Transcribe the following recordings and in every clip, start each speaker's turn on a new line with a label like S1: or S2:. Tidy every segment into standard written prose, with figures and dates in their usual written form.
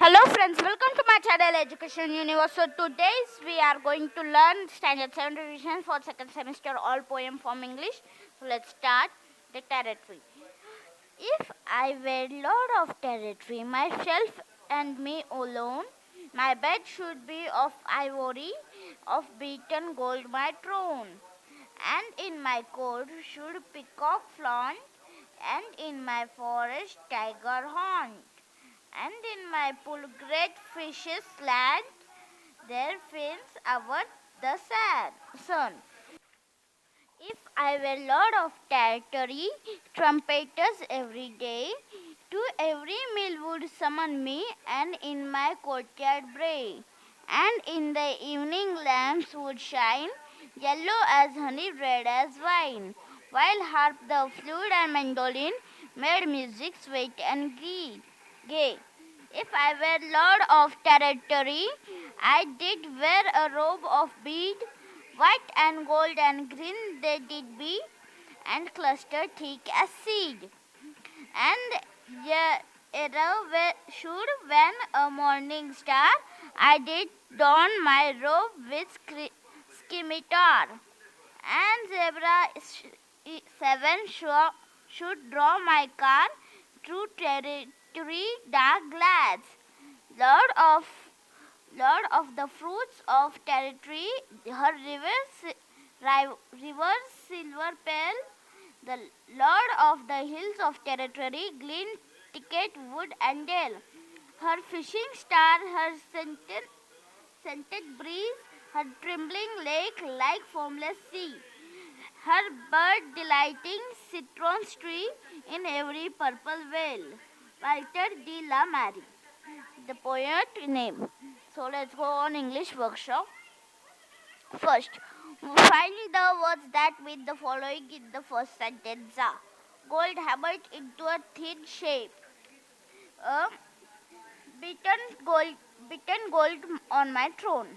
S1: Hello friends, welcome to my channel Education Universe. So today we are going to learn Standard 7 revision for second semester all poem from English. So let's start the territory. If I were lord of territory, myself and me alone, my bed should be of ivory, of beaten gold my throne, and in my court should peacock flaunt, and in my forest tiger haunt. And in my pool great fishes land, their fins over the sun. If I were lord of territory, trumpeters every day, to every meal would summon me, and in my courtyard bray. And in the evening lamps would shine, yellow as honey, red as wine, while harp, the flute, and mandolin made music sweet and gay. If I were lord of territory, I did wear a robe of bead, white and gold and green they did be, and clustered thick as seed. And should when a morning star, I did don my robe with scimitar, and zebra seven should draw my car through territory dark glades. Lord of Lord of the fruits of territory, her rivers silver pale. The Lord of the hills of territory, glen, thicket, wood, and dale. Her fishing star, her scented breeze, her trembling lake like foamless sea. Her bird delighting citron's tree in every purple vale. Walter de la Mare, the poet name. So let's go on English workshop. First, find the words that with the following in the first sentence are gold hammered into a thin shape. Beaten gold on my throne.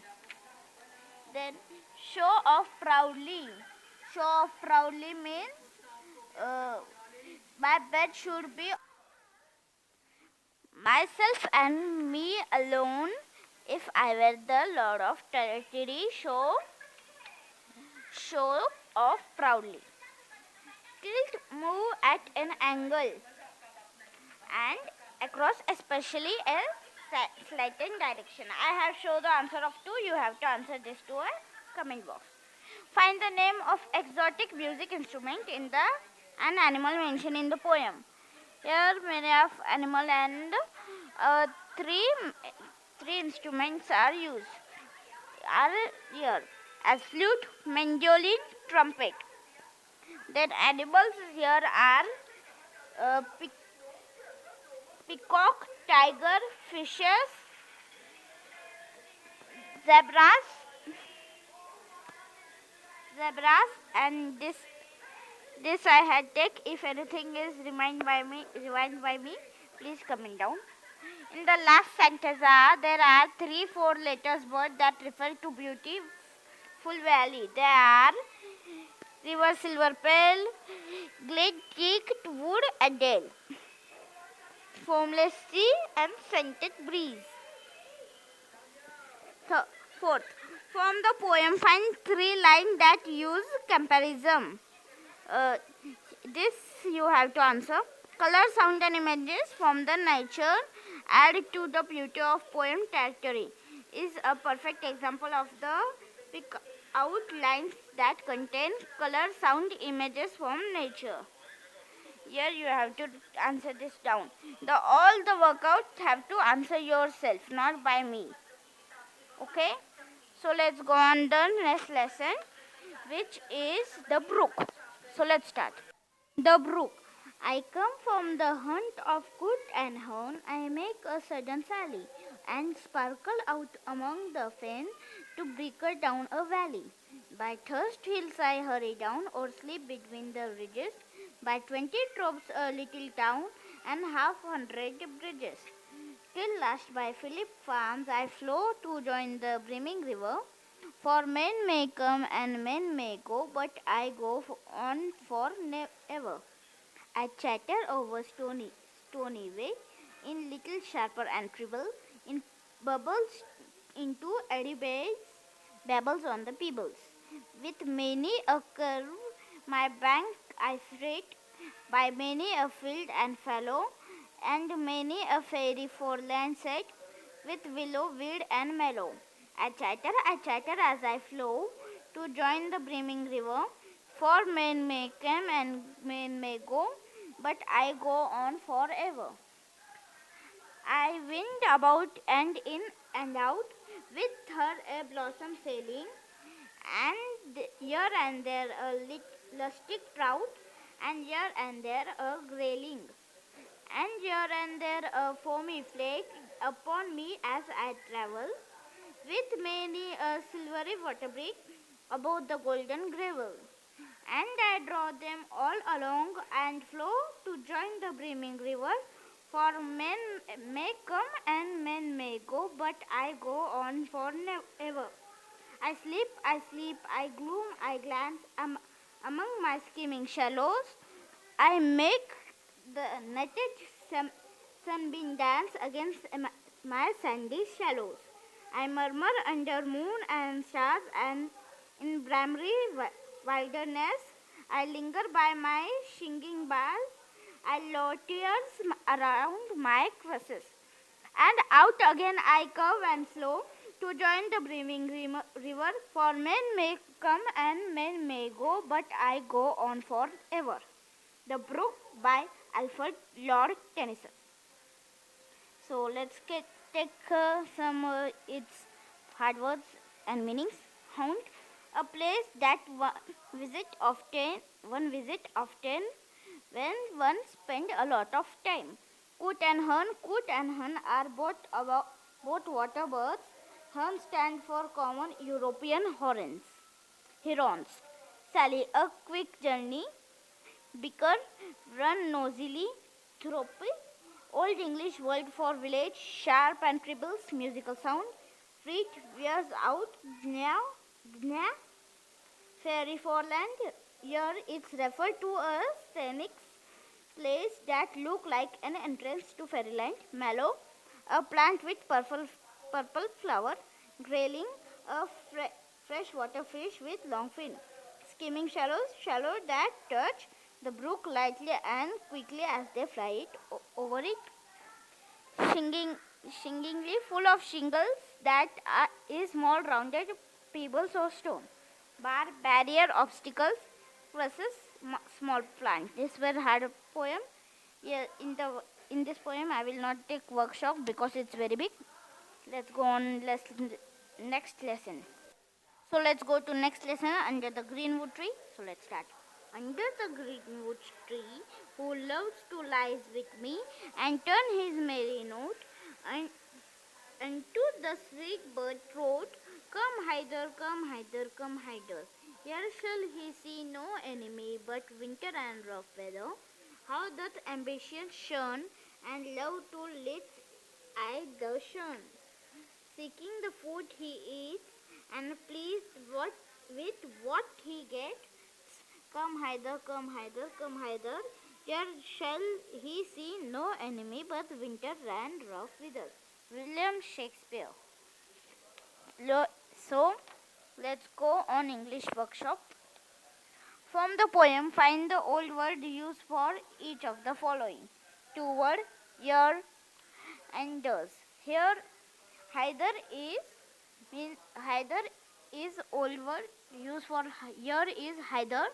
S1: Then show off proudly. Show off proudly means my bed should be myself and me alone. If I were the lord of territory, show off proudly. Tilt, move at an angle and across, especially a slanting direction. I have shown the answer of 2. You have to answer this to a comment box. Find the name of exotic music instrument in the an animal mentioned in the poem. Here many of animal and three instruments are used. Are here as flute, mandolin, trumpet. Then animals here are peacock, tiger, fishes, zebras, and this I had take. If anything is rewind by me, please comment down. In the last sentence, there are 3-4 letters word that refer to beautiful valley. They are river silver pale, glade cheeked wood and dale, foamless sea and scented breeze. Fourth, from the poem find 3 lines that use comparison. This you have to answer. Color, sound and images from the nature add to the beauty of poem territory is a perfect example of the pick out lines that contain color, sound, images from nature. Here you have to answer this down. All the workouts have to answer yourself, not by me. Okay? So let's go on the next lesson, which is the brook. So let's start. The brook. I come from the hunt of good and hound. I make a sudden sally, and sparkle out among the fen to break down a valley. By thirst hills I hurry down, or sleep between the ridges. By 20 tropes a little town, and 100 bridges. Till last by Philip farms I flow to join the brimming river. For men may come and men may go, but I go on for ever. I chatter over stony way, in little sharper and treble, in bubbles into eddy babbles on the pebbles. With many a curve, my bank I freight, by many a field and fallow, and many a fairy foreland set, with willow, weed, and mallow. I chatter as I flow to join the brimming river, for men may come and men may go, but I go on forever. I wind about and in and out, with her a blossom sailing, and here and there a lusty trout, and here and there a grayling, and here and there a foamy flake upon me as I travel, with many a silvery water brick above the golden gravel. And I draw them all along and flow to join the brimming river, for men may come and men may go, but I go on forever. I sleep, I gloom, I glance among my skimming shallows. I make the netted sunbeam dance against my sandy shallows. I murmur under moon and stars, and in Bramry wilderness I linger by my singing bars. I loiter around my crosses, and out again I curve and flow to join the brimming river, for men may come and men may go, but I go on forever. The Brook by Alfred Lord Tennyson. So let's take some its hard words and meanings. Haunt, a place that one visit often when one spend a lot of time. Coot and hen are both water birds. Hen stand for common European herons. Sally, a quick journey. Bicker, run nosily. Thrope, Old English word for village, sharp and tribbles, musical sound. Freet, wears out. Gna, fairy foreland. Here it's referred to a scenic place that look like an entrance to fairyland. Mallow, a plant with purple flower. Grayling, a freshwater fish with long fin. Skimming shallow that touch the brook lightly and quickly as they fly over it. Shingingly full of shingles that is small rounded pebbles or stone. Barrier, obstacles, crosses, small plant. This were hard poem. Yeah, in this poem I will not take workshop because it's very big. Let's go on next lesson. So let's go to next lesson, under the greenwood tree. So let's start. Under the greenwood tree, who loves to lies with me and turn his merry note, and to the sweet bird throat, come hither, come hither, come hither. Here shall he see no enemy but winter and rough weather. How doth ambition shun, and love to lit eye the shun. Seeking the food he eats, and pleased with what he gets. Come hither, come hither, come hither. Here shall he see no enemy but winter and rough weather. William Shakespeare. So, let's go on English workshop. From the poem, find the old word used for each of the following. Two word, here and does. Here, hither is old word used for here is hither.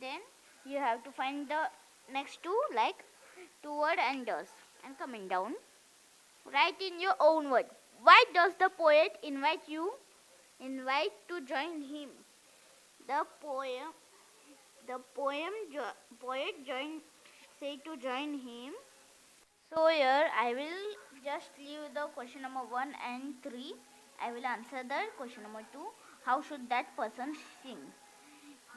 S1: Then you have to find the next two, like toward and does, and coming down. Write in your own word. Why does the poet invite to join him? Poet say to join him. So here I will just leave the question number 1 and 3. I will answer the question number 2. How should that person sing?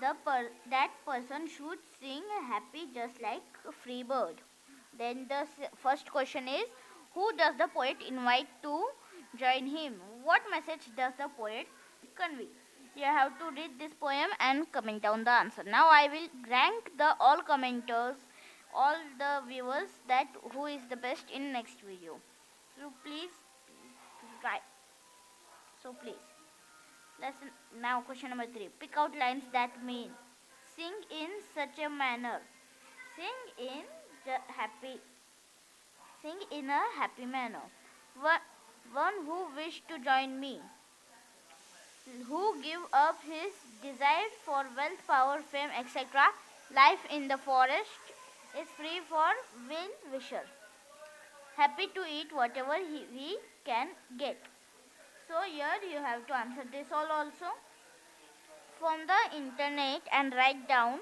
S1: That person should sing happy just like a free bird. Then the first question is, who does the poet invite to join him? What message does the poet convey? You have to read this poem and comment down the answer. Now I will rank all commenters, all the viewers, that who is the best in next video. So please right. So please. Lesson now question number 3. Pick out lines that mean sing in such a manner. Sing in the happy Sing in a happy manner. One who wished to join me, who give up his desire for wealth, power, fame, etc. Life in the forest is free for will wisher. Happy to eat whatever he can get. So here you have to answer this all also from the internet and write down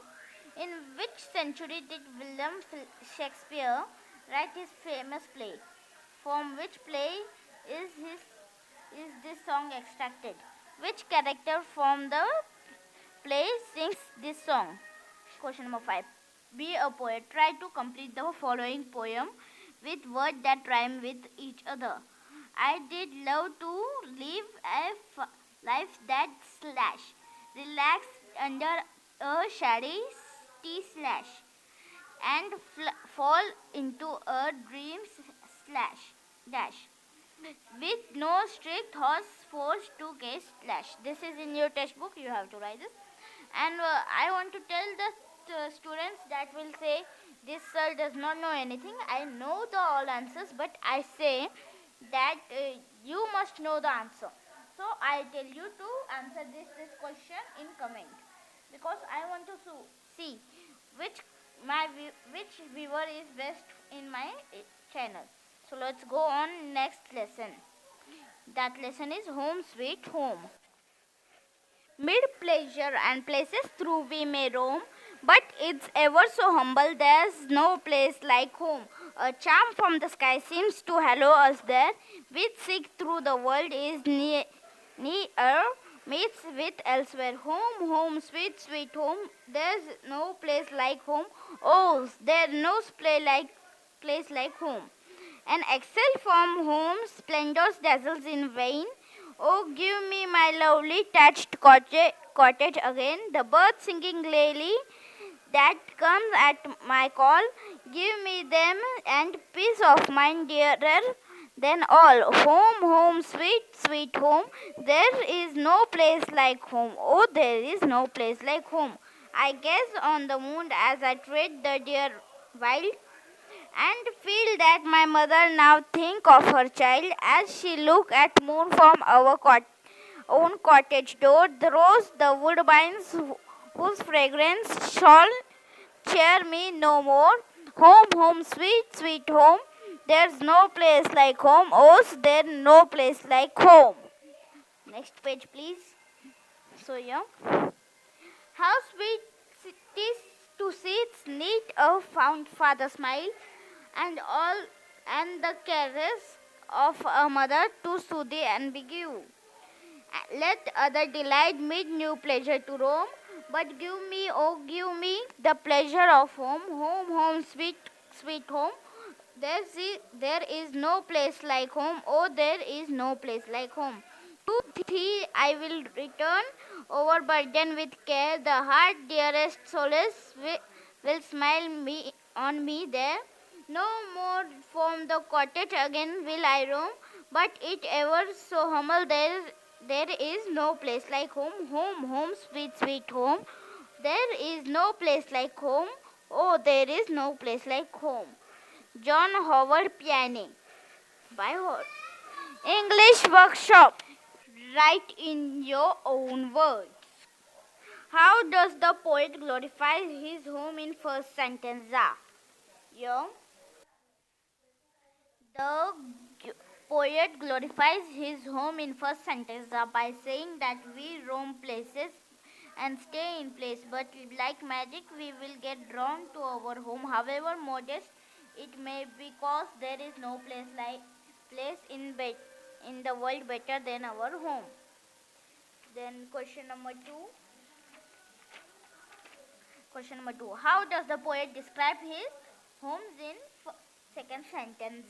S1: in which century did William Shakespeare write his famous play? From which play is this song extracted? Which character from the play sings this song? Question number 5. Be a poet. Try to complete the following poem with words that rhyme with each other. I did love to live a life that slash. Relax under a shady tea slash. And fall into a dream slash dash. With no strict horse forced to get slash. This is in your textbook. You have to write this. And I want to tell the students that will say this sir does not know anything. I know the all answers, but I say that you must know the answer. So I tell you to answer this question in comment because I want to see which viewer is best in my channel. So let's go on next lesson. That lesson is Home Sweet Home. Mid pleasure and places through we may roam, but it's ever so humble, there's no place like home. A charm from the sky seems to hallow us there, which seek through the world is near meets with elsewhere. Home, home, sweet, sweet home, there's no place like home. Oh, there's no place like home. An excel from home, splendors dazzles in vain. Oh, give me my lovely thatched cottage again. The birds singing gaily that comes at my call. Give me them and peace of mind dearer than all. Home, home, sweet, sweet home. There is no place like home. Oh, there is no place like home. I gaze on the moon as I tread the dear wild and feel that my mother now think of her child as she look at moon from our own cottage door. The rose, the woodbines whose fragrance shall cheer me no more. Home, home, sweet, sweet home. There's no place like home. Oh, there's no place like home. Next page, please. So, yeah. How sweet it is to see its neat a fond father smile, and the caress of a mother to soothe and beguile. Let other delight mid new pleasure to roam, but give me, oh give me, the pleasure of home. Home, home, sweet, sweet home. There is no place like home. Oh, there is no place like home. To thee I will return, overburdened with care. The heart dearest solace will smile on me there. No more from the cottage again will I roam, but it ever so humble there is no place like home. Home, home, sweet, sweet home. There is no place like home. Oh, there is no place like home. John Howard Pianing. By English Workshop. Write in your own words. How does the poet glorify his home in first sentence? Yeah. The poet glorifies his home in first sentence by saying that we roam places and stay in place, but like magic we will get drawn to our home, however modest it may be, because there is no place in the world better than our home. Then question number 2. How does the poet describe his homes in second sentence?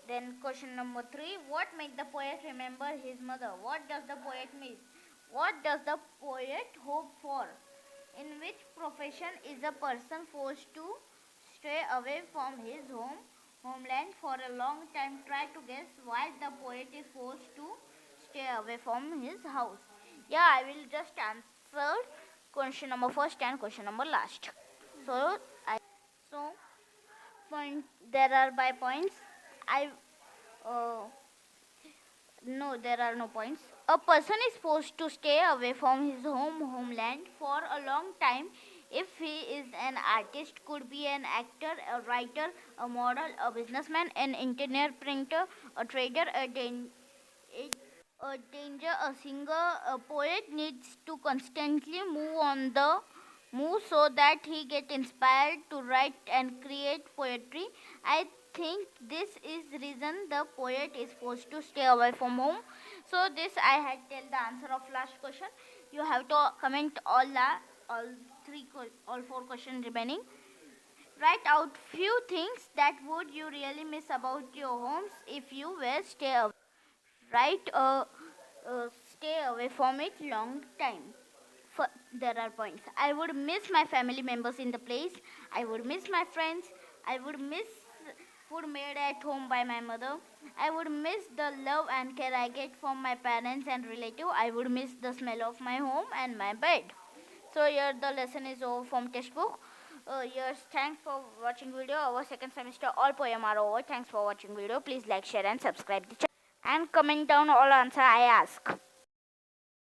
S1: Then question number 3. What makes the poet remember his mother? What does the poet miss? What does the poet hope for? In which profession is a person forced to stray away from his homeland for a long time? Try to guess why the poet away from his house. Yeah, I will just answer question number first and question number last. So, so point there are by points. I uh, No, there are no points. A person is forced to stay away from his homeland for a long time if he is an artist, could be an actor, a writer, a model, a businessman, an engineer, printer, a trader, a danger, a singer, a poet needs to constantly move so that he get inspired to write and create poetry. I think this is the reason the poet is forced to stay away from home. So this I had tell the answer of last question. You have to comment all four questions remaining. Write out few things that would you really miss about your homes if you were stay away. Write stay away from it long time. There are points. I would miss my family members in the place. I would miss my friends. I would miss food made at home by my mother. I would miss the love and care I get from my parents and relatives. I would miss the smell of my home and my bed. So here the lesson is over from textbook. Yes, thanks for watching video. Our second semester all poem are over. Thanks for watching video. Please like, share and subscribe the channel and comment down all answer I ask.